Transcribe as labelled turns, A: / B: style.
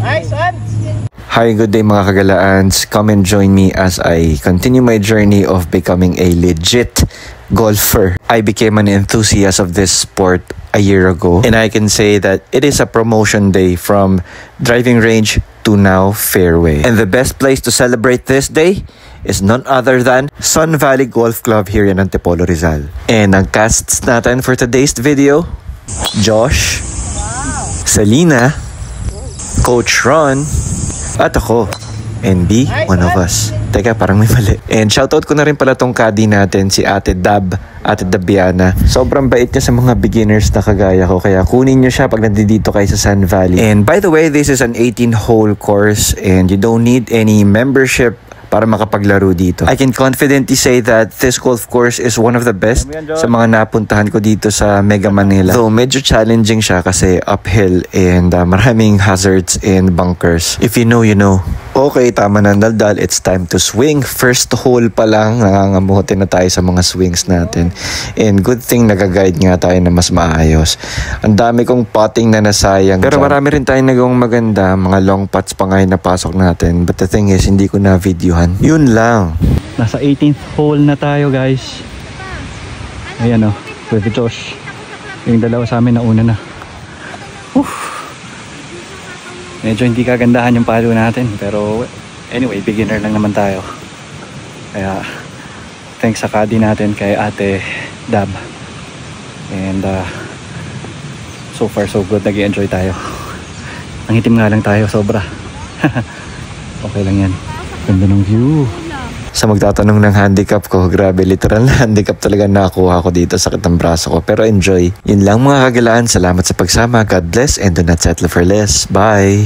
A: Hi, good day mga kagalaans. Come and join me as I continue my journey of becoming a legit golfer. I became an enthusiast of this sport a year ago, and I can say that it is a promotion day from driving range to now fairway. And the best place to celebrate this day is none other than Sun Valley Golf Club here in Antipolo, Rizal. And ang casts natin for today's video, Josh, Selena, Coach Ron, at ako, NB, one of us. Teka, parang may mali. And shoutout ko na rin pala tong caddy natin, si Ate Dab, Ate Dabiana. Sobrang bait niya sa mga beginners na kagaya ko, kaya kunin niyo siya pag nandito kayo sa Sun Valley. And by the way, this is an 18-hole course and you don't need any membership para makapaglaro dito. I can confidently say that this golf course is one of the best sa mga napuntahan ko dito sa Mega Manila. Though medyo challenging siya kasi uphill and maraming hazards and bunkers. If you know, you know. Okay, tama na daldal. It's time to swing. First hole pa lang, nangangamutin na tayo sa mga swings natin. And good thing nag-guide nga tayo na mas maayos. Ang dami kong putting na nasayang. Pero marami rin tayong nagawang maganda. Mga long putts pa nga yung napasok natin. But the thing is, hindi ko na videohan. Yun lang.
B: Nasa 18th hole na tayo, guys. Ayan o, with Josh. Yung dalawa sa amin nauna na. Medyo hindi kagandahan yung palo natin, pero anyway, beginner lang naman tayo. Kaya thanks sa caddy natin kay Ate Dab. And so far so good, nag-i-enjoy tayo. Nangitim nga lang tayo sobra. Okay lang yan. Ganda ng view.
A: Sa magtatanong ng handicap ko, grabe, literal na handicap talaga nakuha ko dito, sakit ng braso ko. Pero enjoy. Yun lang mga kagalaan, salamat sa pagsama. God bless and do not settle for less. Bye!